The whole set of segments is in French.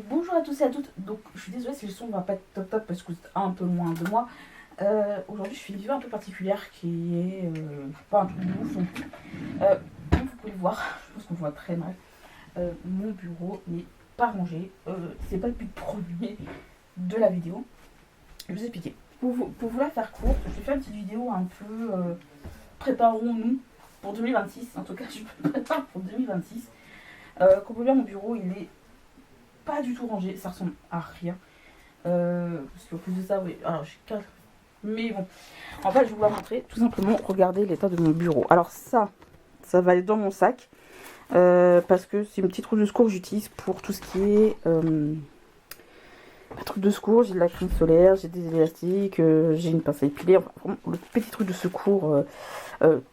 Bonjour à tous et à toutes. Donc je suis désolée si le son va pas être top top parce que c'est un peu loin de moi. Aujourd'hui je fais une vidéo un peu particulière qui est pas un truc de ouf non plus. Comme vous pouvez le voir, je pense qu'on voit très mal. Mon bureau n'est pas rangé. C'est pas le but premier de la vidéo. Je vais vous expliquer. Pour vous la faire courte, je vais faire une petite vidéo un peu préparons-nous pour 2026. En tout cas je me prépare pour 2026. Comme vous voyez, mon bureau il est pas du tout rangé, ça ressemble à rien. Parce qu'en plus de ça, oui, alors j'ai 4. Mais bon, en fait, je vais vous la montrer. Tout simplement, regardez l'état de mon bureau. Alors ça va aller dans mon sac. Parce que c'est une petite trousse de secours que j'utilise pour tout ce qui est un truc de secours. J'ai de la crème solaire, j'ai des élastiques, j'ai une pince à épiler. Enfin, vraiment, le petit truc de secours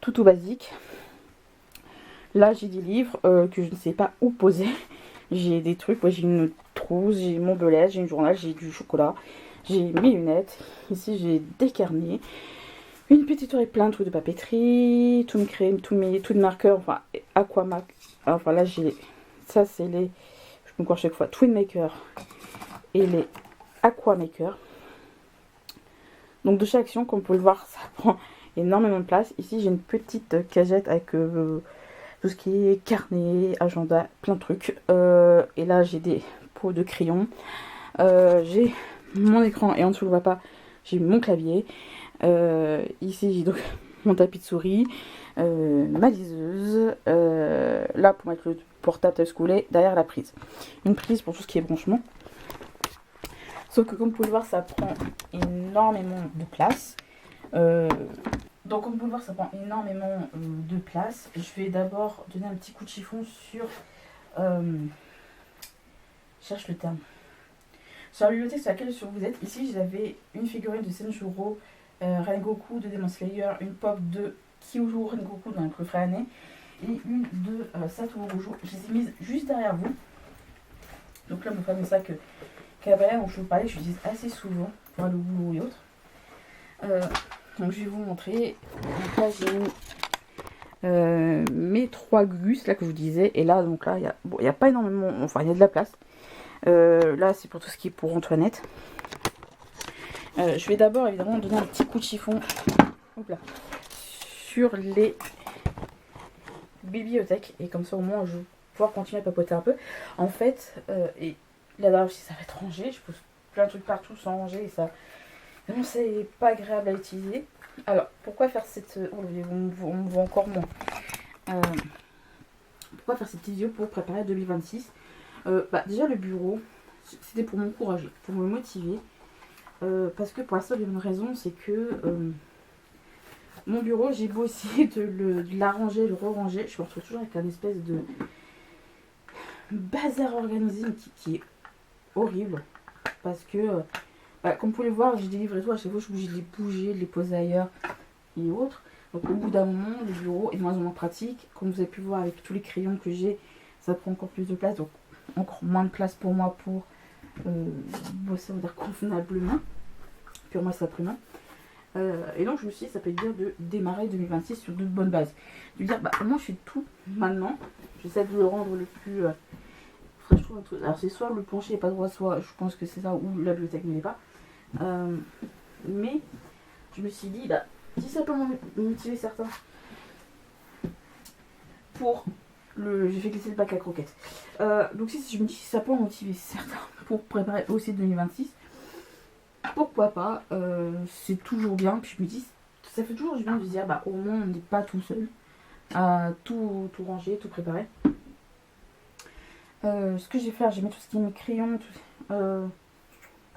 tout basique. Là, j'ai des livres que je ne sais pas où poser. J'ai des trucs, j'ai une trousse, j'ai mon belette, j'ai une journal, j'ai du chocolat, j'ai mes lunettes. Ici, j'ai des carnets, une petite oreille plein de trucs de papeterie, tout mes crèmes, tous mes marqueurs, enfin, Aquamac. Enfin, là, j'ai. Ça, c'est les. Je me crois chaque fois, Twin Maker et les Aquamaker. Donc, de chaque action, comme vous pouvez le voir, ça prend énormément de place. Ici, j'ai une petite cagette avec. Tout ce qui est carnet, agenda, plein de trucs. Et là, j'ai des pots de crayons. J'ai mon écran et en dessous, on ne voit pas, j'ai mon clavier. Ici, j'ai donc mon tapis de souris, ma liseuse. Là, pour mettre le portable scolaire, derrière la prise. Une prise pour tout ce qui est branchement. Sauf que comme vous pouvez le voir, ça prend énormément de place. Donc comme vous pouvez le voir, ça prend énormément de place. Je vais d'abord donner un petit coup de chiffon sur... je cherche le terme. Sur la bibliothèque sur laquelle vous êtes. Ici, j'avais une figurine de Senjuro, Rengoku de Demon Slayer, une pop de Kyujo Rengoku dans le coffret année et une de Satoru Gojo. Je les ai mises juste derrière vous. Donc là, mon fameux sac Cabaya dont je vous parlais, je l'utilise assez souvent pour aller au boulot et autres. Donc je vais vous montrer. Donc là j'ai mes 3 gus là que je vous disais. Et là donc là il y a pas énormément. Enfin il y a de la place. Là c'est pour tout ce qui est pour Antoinette. Je vais d'abord évidemment donner un petit coup de chiffon sur les bibliothèques. Et comme ça au moins je vais pouvoir continuer à papoter un peu. En fait, et là aussi ça va être rangé. Je pose plein de trucs partout sans ranger et ça. Non, c'est pas agréable à utiliser. Alors, pourquoi faire cette... Oh, on me voit encore moins. Pourquoi faire cette petite vidéo pour préparer 2026 déjà, le bureau, c'était pour m'encourager, pour me motiver. Parce que pour la seule et bonne raison, c'est que mon bureau, j'ai beau essayer de l'arranger, de le re-ranger. Je me retrouve toujours avec un espèce de bazar organisé qui est horrible. Parce que... comme vous pouvez le voir, j'ai des livres et tout, à chaque fois je suis obligée de les bouger, de les poser ailleurs et autres. Donc au bout d'un moment, le bureau est de moins en moins pratique. Comme vous avez pu voir avec tous les crayons que j'ai, ça prend encore plus de place. Donc encore moins de place pour moi pour bosser, on va dire, convenablement, purement simplement. Et donc je me suis dit, ça peut être bien de démarrer 2026 sur de bonnes bases. De dire, moi je fais tout maintenant. J'essaie de le rendre le plus... je trouve un truc. Alors c'est soit le plancher n'est pas droit, soit je pense que c'est ça, ou la bibliothèque ne l'est pas. Mais je me suis dit, si ça peut motiver certains pour le... J'ai fait glisser le bac à croquettes. Donc si je me dis si ça peut motiver certains pour préparer aussi 2026, pourquoi pas. C'est toujours bien. Puis je me dis, ça fait toujours du bien de se dire, au moins on n'est pas tout seul à tout ranger, tout préparer. Ce que je vais faire, je vais mettre tout ce qui est mes crayons,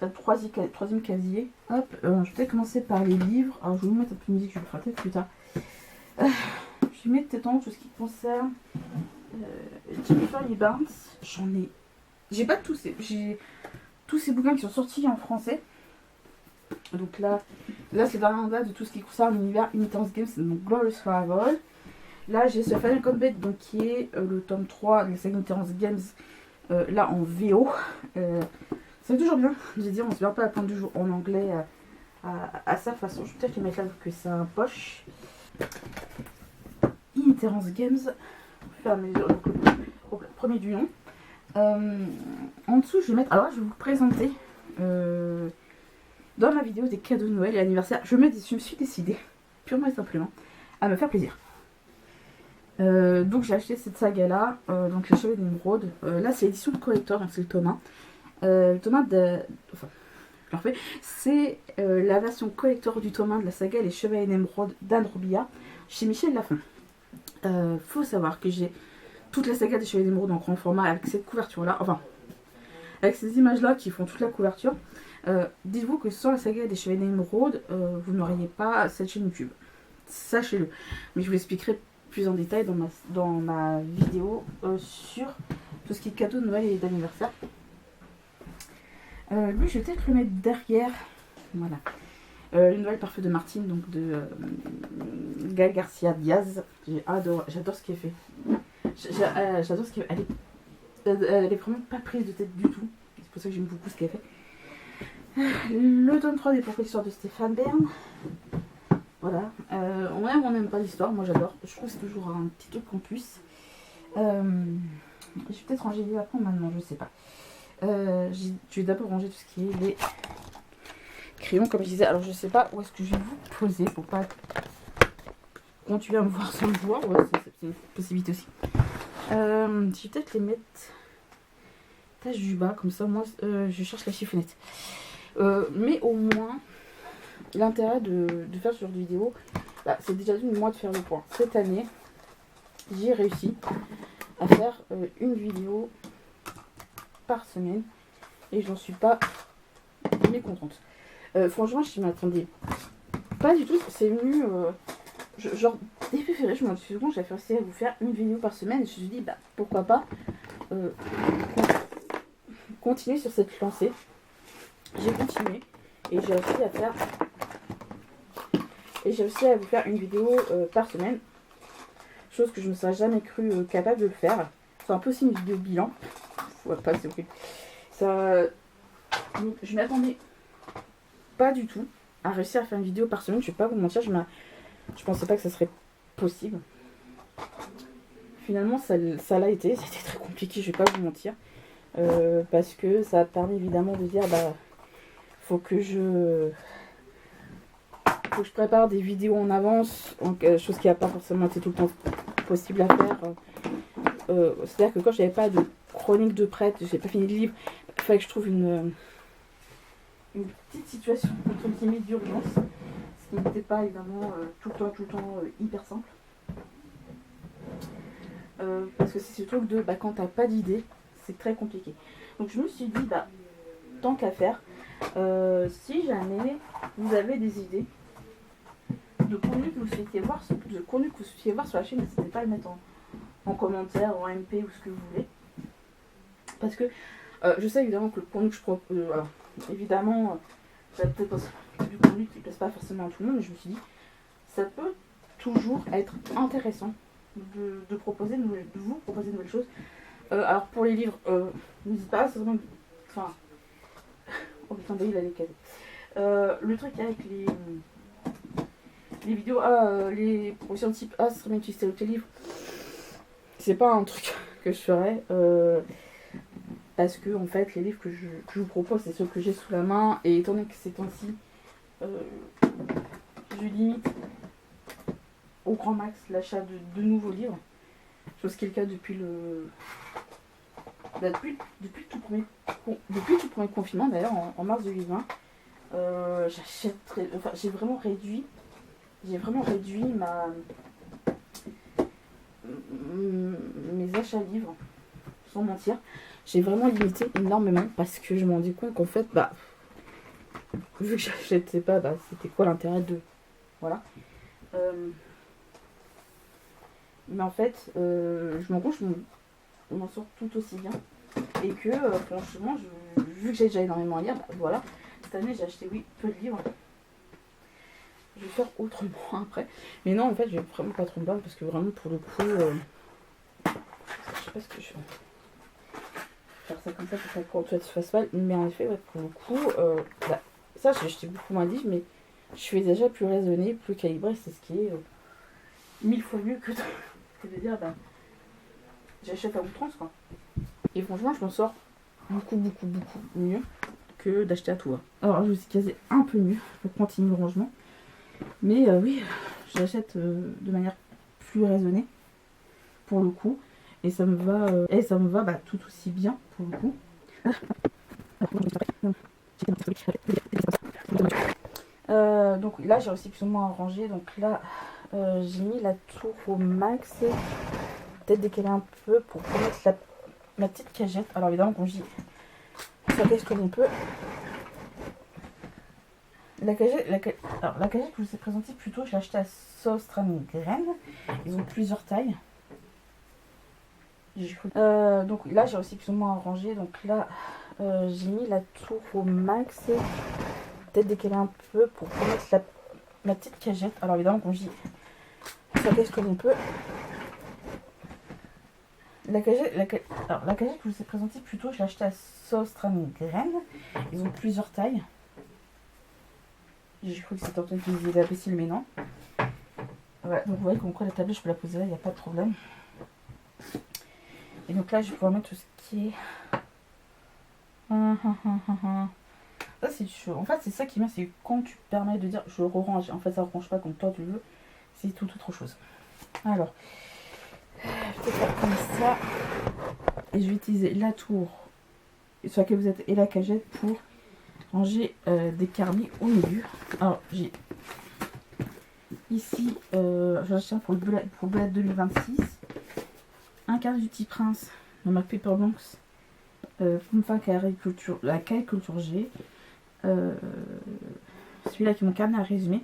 le troisième casier. Hop, je vais peut-être commencer par les livres. Alors je vais vous mettre un peu de musique, je le ferai peut-être plus tard. Je vais mettre tout ce qui concerne Jennifer Lee Barnes. J'ai pas tous ces bouquins qui sont sortis en français. Donc là c'est vraiment date de tout ce qui concerne l'univers Intense Games, donc Glorious Survival. Là j'ai ce Final Combat donc qui est le tome 3 de la Intense Games, là en VO. C'est toujours bien, je veux dire, on se vient pas à prendre du jour en anglais à sa façon. Je vais peut-être les mettre là que c'est un poche. Intense Games, au fur et à mesure, donc le premier du nom. En dessous, je vais mettre. Alors, je vais vous présenter dans ma vidéo des cadeaux de Noël et anniversaire. Je me suis décidée, purement et simplement, à me faire plaisir. Donc, j'ai acheté cette saga-là, donc les Chevaliers d'Émeraude. Là, c'est l'édition de collector, donc c'est le tome 1. Le tome 1 de. Enfin, je le refais. C'est la version collector du tome 1 de la saga Les Chevaliers d'Émeraude d'Anne Robillard chez Michel Lafon. Faut savoir que j'ai toute la saga des Chevaliers d'Émeraude en grand format avec cette couverture-là. Enfin, avec ces images-là qui font toute la couverture. Dites-vous que sans la saga des Chevaliers d'Émeraude, vous n'auriez pas cette chaîne YouTube. Sachez-le. Mais je vous l'expliquerai plus en détail dans ma vidéo sur tout ce qui est cadeau de Noël et d'anniversaire. Lui, je vais peut-être le mettre derrière. Voilà. Le Noël parfait de Martine, donc de Gaël Garcia Diaz. J'adore ce qu'elle fait. J'adore ce qu'elle fait. Elle est vraiment pas prise de tête du tout. C'est pour ça que j'aime beaucoup ce qu'elle fait. Le tome 3 des propositions de Stéphane Bern. Voilà. On aime ou on n'aime pas l'histoire. Moi j'adore. Je trouve que c'est toujours un petit truc en plus. Je vais peut-être ranger les après maintenant, je sais pas. Je vais d'abord ranger tout ce qui est les crayons, comme je disais. Alors je sais pas où est-ce que je vais vous poser pour pas continuer à me voir sans me voir. Ouais, c'est une possibilité aussi. Je vais peut-être les mettre tâche du bas, comme ça moi je cherche la chiffonnette. Mais au moins, l'intérêt de faire ce genre de vidéo, bah, c'est déjà d'une moi de faire le point. Cette année, j'ai réussi à faire une vidéo par semaine et j'en suis pas mécontente. Franchement, je ne m'attendais pas du tout. C'est venu, genre début février, je me suis dit bon, j'avais réussi à vous faire une vidéo par semaine et je me suis dit bah pourquoi pas continuer sur cette lancée. J'ai continué et j'ai réussi à faire vous faire une vidéo par semaine, chose que je ne me serais jamais cru capable de le faire. C'est un peu aussi une vidéo bilan. Ouais, pas c'est ok. Ça, donc, je m'attendais pas du tout à réussir à faire une vidéo par semaine. Je vais pas vous mentir, je pensais pas que ça serait possible. Finalement, ça l'a été. C'était très compliqué, je vais pas vous mentir. Parce que ça a permis évidemment de dire bah faut que je prépare des vidéos en avance, chose qui n'a pas forcément été tout le temps possible à faire. C'est-à-dire que quand j'avais pas de chronique de prête, j'ai pas fini le livre, il fallait que je trouve une petite situation entre guillemets d'urgence, ce qui n'était pas évidemment tout le temps hyper simple. Parce que c'est ce truc de bah, quand t'as pas d'idée, c'est très compliqué. Donc je me suis dit bah tant qu'à faire, si jamais vous avez des idées de contenu que vous souhaitez voir, sur la chaîne, n'hésitez pas à le mettre en commentaire, en MP ou ce que vous voulez. Parce que je sais évidemment que le contenu que je propose, alors évidemment, ça va peut-être pas du contenu qui ne plaise pas forcément à tout le monde, mais je me suis dit, ça peut toujours être intéressant de vous proposer de nouvelles choses. Alors pour les livres, n'hésitez pas, c'est vraiment. Enfin. Oh putain, bah il a les cases. Le truc avec les vidéos, les propositions de type ça serait bien utiliser tel livre. C'est pas un truc que je ferais. Parce que en fait, les livres que je vous propose, c'est ceux que j'ai sous la main. Et étant donné que ces temps-ci, je limite au grand max l'achat de nouveaux livres. Chose qui est le cas depuis depuis le tout premier confinement d'ailleurs en mars 2020. J'ai vraiment réduit mes achats livres, sans mentir. J'ai vraiment limité énormément parce que je me rendais compte qu'en fait bah vu que j'achetais pas, bah c'était quoi l'intérêt de voilà. Mais en fait je m'en rends compte, on m'en sort tout aussi bien. Et que franchement, vu que j'ai déjà énormément à lire, bah, voilà, cette année j'ai acheté peu de livres. Je vais faire autrement après. Mais non, en fait, je vais vraiment pas trop me battre parce que vraiment pour le coup, je sais pas ce que je fais. Faire ça comme ça pour que quand tu fasses mal. Mais en effet, ouais, pour le coup, bah, ça j'ai acheté beaucoup moins de livres, mais je suis déjà plus raisonnée, plus calibrée. C'est ce qui est 1000 fois mieux que de dire, bah, j'achète à outrance quoi. Et franchement, je m'en sors beaucoup mieux que d'acheter à tout va. Alors, je me suis casé un peu mieux pour continuer le rangement. Mais oui, j'achète de manière plus raisonnée pour le coup. Et ça me va, bah, tout aussi bien pour le coup. Donc là j'ai réussi plus ou moins à ranger. Donc là j'ai mis la tour au max. Peut-être décaler un peu pour remettre ma petite cagette. Alors évidemment quand je dis ça cache comme on peut. La cagette que je vous ai présentée plutôt, je l'ai achetée à Sostran Graines. Ils ont plusieurs tailles. Donc là j'ai réussi plus ou moins à ranger. Donc là j'ai mis la tour au max. Peut-être décaler un peu pour remettre ma petite cagette. Alors évidemment quand je dis ça cache comme on peut. La cagette que je vous ai présentée plutôt, je l'ai achetée à Sostran Graines. Ils ont plusieurs tailles. J'ai cru que c'était Antoine qui me disait la piscine, mais non. Voilà, donc vous voyez comme quoi la tablette je peux la poser là, il n'y a pas de problème. Et donc là je vais pouvoir mettre tout ce qui est... Ça c'est chaud. En fait c'est ça qui est bien, c'est quand tu permets de dire je re-range. En fait ça ne range pas comme toi tu le veux. C'est tout autre chose. Alors, je vais faire comme ça. Et je vais utiliser la tour sur laquelle vous êtes et la cagette pour ranger des carnets au milieu. Alors j'ai ici, j'achète pour le Belette 2026 un carnet du Petit Prince de marque Paperbanks, Fumfa la caricature G. Celui-là qui est mon carnet à résumer.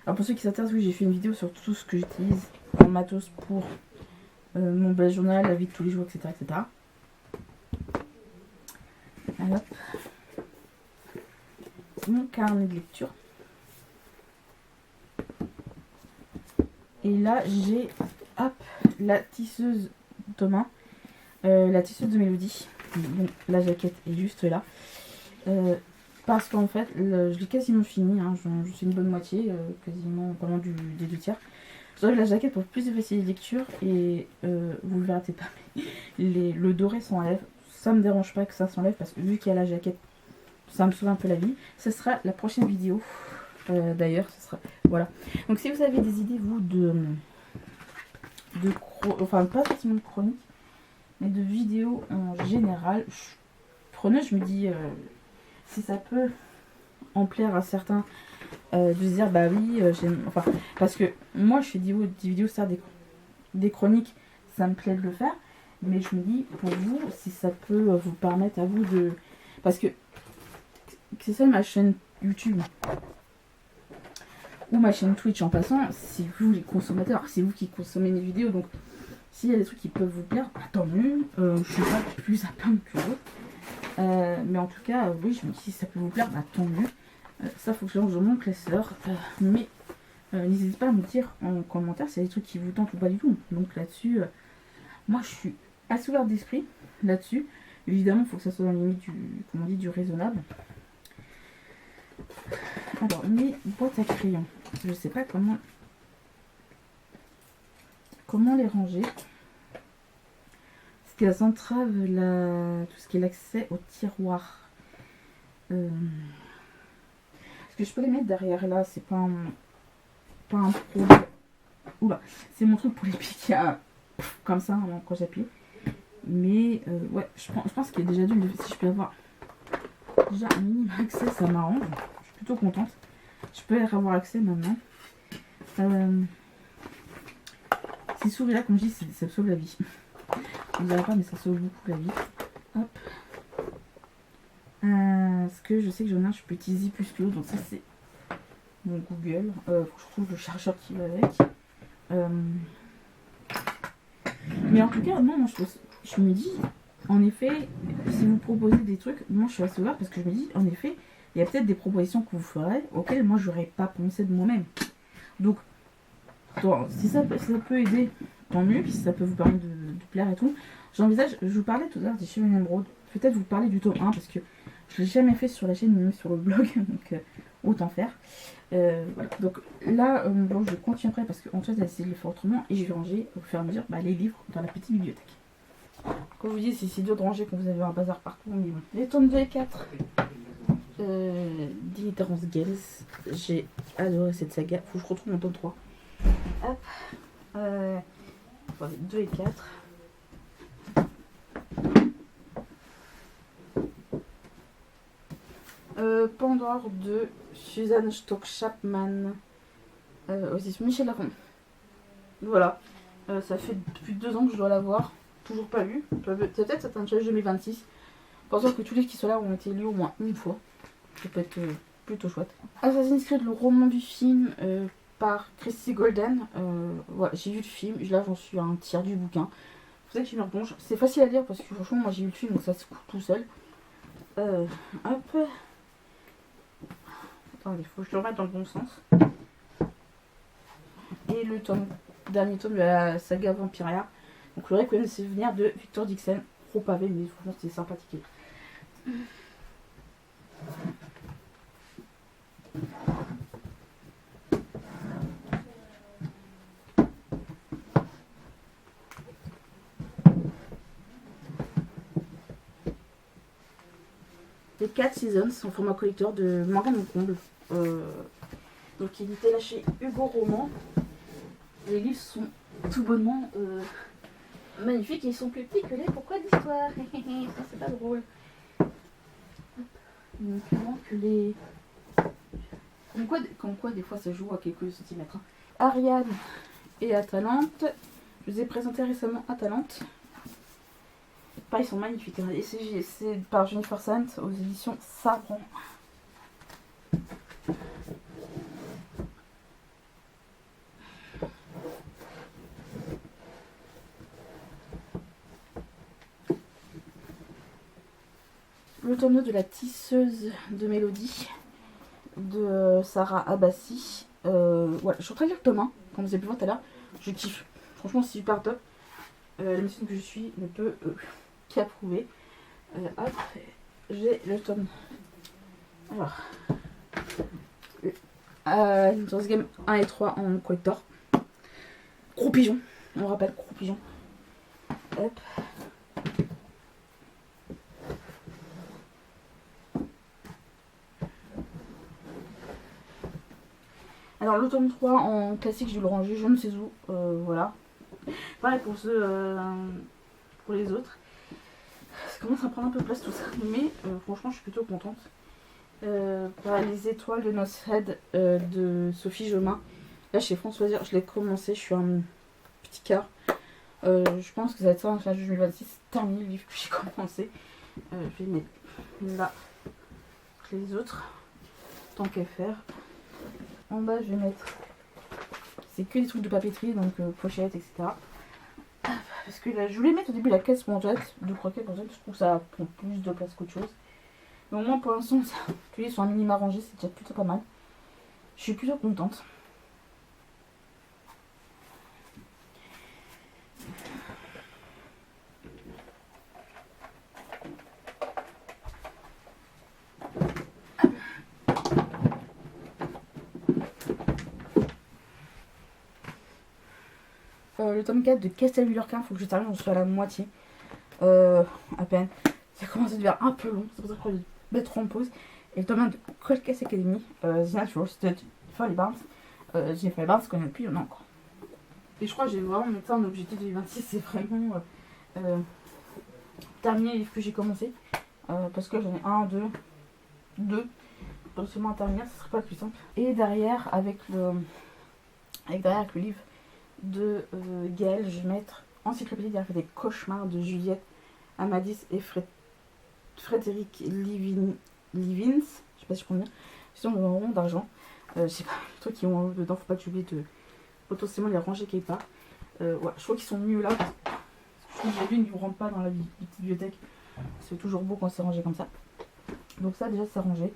Alors pour ceux qui s'intéressent, oui j'ai fait une vidéo sur tout ce que j'utilise en matos pour mon bullet journal, la vie de tous les jours, etc. Alors, mon carnet de lecture. Et là j'ai la tisseuse Thomas, la tisseuse de Mélodie. Bon, la jaquette est juste là. Parce qu'en fait, je l'ai quasiment fini. Hein, je suis une bonne moitié, quasiment vraiment des 2 tiers. J'enlève la jaquette pour plus de facilité de lecture. Et vous le verrez peut-être pas, mais le doré s'enlève. Ça me dérange pas que ça s'enlève parce que vu qu'il y a la jaquette, ça me sauve un peu la vie. Ce sera la prochaine vidéo. D'ailleurs, ce sera... Voilà. Donc si vous avez des idées, vous, enfin pas forcément de chronique, mais de vidéos en général, je me dis si ça peut en plaire à certains, de se dire bah oui j'aime, enfin parce que moi je fais des vidéos ça des chroniques, ça me plaît de le faire, mais je me dis pour vous si ça peut vous permettre à vous de, parce que c'est ça ma chaîne YouTube ou ma chaîne Twitch en passant, c'est vous les consommateurs, c'est vous qui consommez mes vidéos, donc s'il y a des trucs qui peuvent vous plaire, bah, tant mieux, je suis pas plus à plaindre que vous. Mais en tout cas, oui, je me dis si ça peut vous plaire, bah, tant mieux. Ça faut que je mon classeur. Mais n'hésitez pas à me dire en commentaire si y a des trucs qui vous tentent ou pas du tout. Donc là-dessus, moi je suis assez ouverte d'esprit là-dessus. Évidemment, il faut que ça soit dans la limite du raisonnable. Alors, mes boîtes à crayons. Je sais pas comment les ranger. Parce qu'elles entravent tout ce qui est l'accès au tiroir. Est-ce que je peux les mettre derrière là? C'est pas un problème. Oula, c'est mon truc pour les piquer comme ça quand j'appuie. Mais ouais, je pense qu'il y a déjà dû, si je peux avoir déjà un minimum accès, ça m'arrange. Je suis plutôt contente. Je peux y avoir accès maintenant. Ces souris-là, comme je dis, ça sauve la vie. On ne dirait pas, mais ça sauve beaucoup la vie. Hop. Parce que je sais que j'en ai un, je peux utiliser plus que l'autre. Donc ça, c'est mon Google. Faut que je trouve le chargeur qui va avec. Mais en tout cas, non, je me dis, en effet, si vous proposez des trucs, moi je suis assez ouverte parce que je me dis, en effet, il y a peut-être des propositions que vous ferez auxquelles moi j'aurais pas pensé de moi-même. Donc, si ça peut aider, tant mieux, puis si ça peut vous permettre de plaire et tout. J'envisage, je vous parlais tout à l'heure des Chevaliers Émeraude, peut-être vous parler du tome 1 parce que je l'ai jamais fait sur la chaîne ni même sur le blog, donc autant faire. Voilà. Donc là, bon, je continue après parce qu'en fait, j'ai essayé de le faire autrement et je vais ranger au fur et à mesure les livres dans la petite bibliothèque. Comme je vous dis, c'est si dur de ranger quand vous avez un bazar partout. Mais bon. Les tomes 2 et 4 d'Inheritance Gales. J'ai adoré cette saga. Faut que je retrouve mon tome 3. Hop. Voilà, 2 et 4. Pandore de Suzanne Stock-Chapman. Aussi Michel Lafon. Voilà. Ça fait depuis 2 ans que je dois l'avoir. Toujours pas lu. C'est peut-être un challenge 2026. Pensant que tous les qui sont là ont été lus au moins une fois. Ça peut être plutôt chouette. Assassin's Creed, le roman du film par Christy Golden. Voilà, j'ai vu le film. Là, j'en suis à un tiers du bouquin. Vous savez que je me replonge. C'est facile à lire parce que franchement, moi j'ai vu le film donc ça se court tout seul. Hop. Attendez, faut que je le remette dans le bon sens. Et le dernier tome de la saga Vampiria. Donc le Requiem, c'est venir de Victor Dixon. Trop pavé, mais franchement c'était sympathique. Les 4 Seasons en format collector de Morgane Moncomble. Donc il était là chez Hugo Roman. Les livres sont tout bonnement magnifiques et ils sont plus petits que les Pourquoi d'histoire. Ça c'est pas drôle. Donc que les... Comme quoi des fois ça joue à quelques centimètres. Ariane et Atalante. Je vous ai présenté récemment Atalante. Pareil, ils sont magnifiques. Et c'est par Jennifer Sant aux éditions Sabran. Le tome 2 de La tisseuse de mélodie de Sarah Abbasi. Voilà, je suis en train de lire le tome 1, comme vous avez pu voir tout à l'heure. Je kiffe. Franchement, c'est super top. La mission que je suis ne peut qu'approuver. Hop, j'ai le tome. Alors, Inheritance Game 1 et 3 en collector. Gros pigeon, on rappelle, gros pigeon. Hop. Alors le tome 3 en classique, je vais le ranger je ne sais où, voilà. Pareil pour pour les autres. Ça commence à prendre un peu de place tout ça, mais franchement je suis plutôt contente. Les étoiles de Noshead de Sophie Jomain. Là chez François Dire, je l'ai commencé, je suis un petit quart. Je pense que ça va être ça en fin 2026, terminé le livre que j'ai commencé. Je vais mettre là les autres, tant qu'à faire. En bas je vais mettre, c'est que des trucs de papeterie, donc pochettes, etc. Parce que là je voulais mettre au début la caisse mangeette de croquettes, je trouve que ça prend plus de place qu'autre chose. Mais au moins pour l'instant, tous les sont un minima rangés, c'est déjà plutôt pas mal. Je suis plutôt contente. Le tome 4 de Castelville-Lurquin, faut que je termine, je suis à la moitié. À peine. Ça commence à devenir un peu long, c'est pour ça que je vais mettre en pause. Et le tome 1 de Cold Case Academy, The Natural Stud, Folly Barnes. Jennifer Barnes, qu'on a depuis un an encore. Et je crois que j'ai vraiment mis ça en objectif 2026, c'est vraiment terminer les livres que j'ai commencé. Parce que j'en ai un, deux, potentiellement à terminer, ce serait pas le plus simple. Et derrière, avec le livre de Gaëlle, je vais mettre Encyclopédie des cauchemars de Juliette Amadis et Frédéric Livins. Je sais pas si je prends bien. Sinon, on a vraiment d'argent. Je sais pas, les trucs qui ont dedans, faut pas que j'oublie de potentiellement les ranger quelque part. Ouais, je crois qu'ils sont mieux là. Je trouve que ils ne rentrent pas dans la bibliothèque. C'est toujours beau quand c'est rangé comme ça. Donc, ça, déjà, c'est rangé.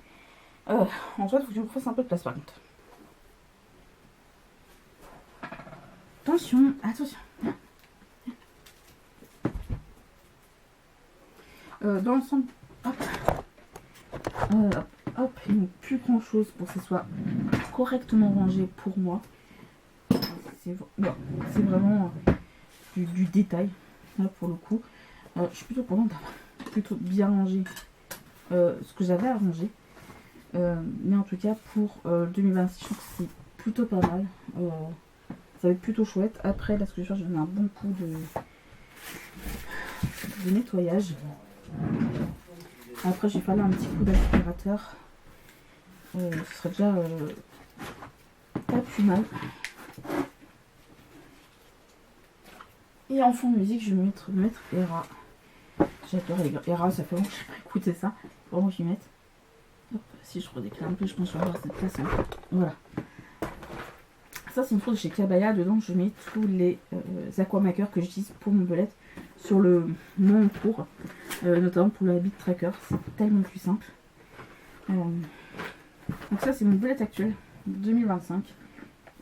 En fait, il faut que je me fasse un peu de place par contre. Attention, attention. Dans l'ensemble, hop, il n'y a plus grand chose pour que ce soit correctement rangé pour moi. C'est vraiment du détail, là pour le coup. Je suis plutôt contente d'avoir plutôt bien rangé ce que j'avais à ranger. Mais en tout cas pour 2026 je trouve que c'est plutôt pas mal. Ça va être plutôt chouette. Après là ce que je vais faire, je vais donner un bon coup de nettoyage. Après je vais faire là un petit coup d'aspirateur. Ce serait déjà pas plus mal. Et en fond de musique je vais mettre Hera. J'adore les gars. Hera, ça fait longtemps que je n'ai pas écouté ça. Vraiment j'y mette. Hop, si je redéclare un peu, je pense que je vais avoir cette place. Hein. Voilà. Ça c'est une trousse de chez Kabaya. Dedans je mets tous les aquamakers que j'utilise pour mon belette sur le mon tour. Notamment pour le habit tracker. C'est tellement plus simple. Donc ça c'est mon belette actuel 2025.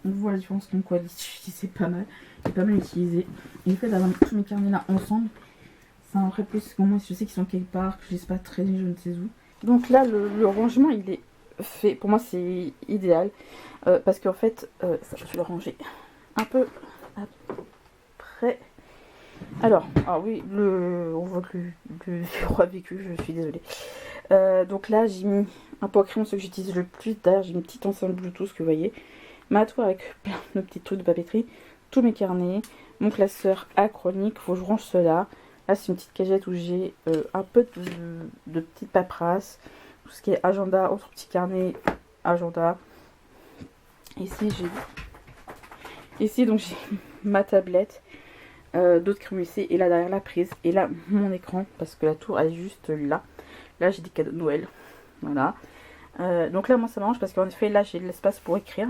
On voit la différence comme quoi c'est pas mal. C'est pas mal utilisé. Et le fait d'avoir tous mes carnets là ensemble, c'est un vrai plus. Parce qu'au moins je sais qu'ils sont quelque part, que je les ai pas traînés, je ne sais où. Donc là le rangement il est fait. Pour moi c'est idéal. Parce qu'en fait, ça, je vais le ranger un peu après. Alors oui, on voit que le bureau a vécu, je suis désolée. Donc là j'ai mis un pot à crayon, ce que j'utilise le plus. D'ailleurs j'ai une petite enceinte Bluetooth que vous voyez. Ma toile avec plein de petits trucs de papeterie. Tous mes carnets. Mon classeur acrylique. Faut que je range cela. Là c'est une petite cagette où j'ai un peu de petites paperasses. Tout ce qui est agenda, autres petits carnets, agenda. Ici donc j'ai ma tablette. D'autres crayons ici. Et là derrière la prise. Et là mon écran. Parce que la tour elle est juste là. Là j'ai des cadeaux de Noël. Voilà. Donc là moi ça m'arrange parce qu'en effet là j'ai de l'espace pour écrire.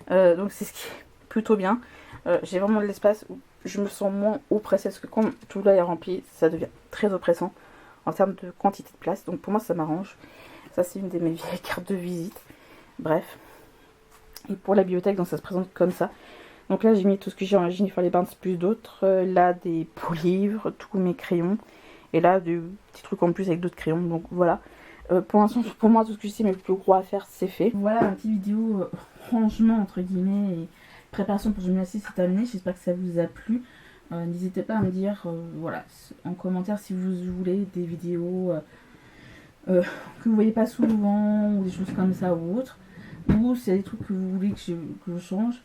Donc c'est ce qui est plutôt bien. J'ai vraiment de l'espace où je me sens moins oppressée. Parce que quand tout là est rempli, ça devient très oppressant en termes de quantité de place. Donc pour moi ça m'arrange. Ça c'est une de mes vieilles cartes de visite. Bref. Et pour la bibliothèque, donc ça se présente comme ça. Donc là j'ai mis tout ce que j'ai en Jennifer les Barnes plus d'autres. Là des pots-livres, tous mes crayons. Et là des petits trucs en plus avec d'autres crayons. Donc voilà. Pour l'instant, pour moi, tout ce que je sais, mais le plus gros à faire, c'est fait. Voilà, ma petite vidéo rangement, entre guillemets, et préparation pour 2026, c'est terminé. J'espère que ça vous a plu. N'hésitez pas à me dire, voilà, en commentaire si vous voulez des vidéos que vous voyez pas souvent, ou des choses comme ça ou autre. Ou s'il y a des trucs que vous voulez que je change.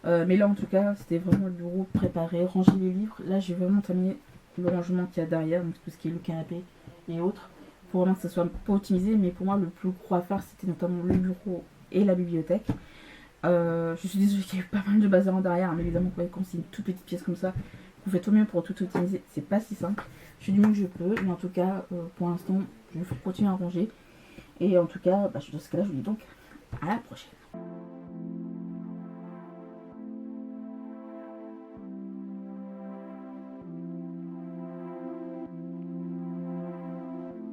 Mais là, en tout cas, c'était vraiment le bureau préparé, ranger les livres. Là, j'ai vraiment terminé le rangement qu'il y a derrière, donc tout ce qui est le canapé et autres. Pour vraiment que ça soit pas optimisé, mais pour moi le plus gros à faire c'était notamment le bureau et la bibliothèque. Je suis désolée qu'il y a eu pas mal de bazar en derrière, mais évidemment quand c'est une toute petite pièce comme ça, vous faites au mieux pour tout optimiser, c'est pas si simple. Je fais du mieux que je peux, mais en tout cas pour l'instant je vais continuer à ranger. Et en tout cas, dans ce cas là je vous dis donc à la prochaine.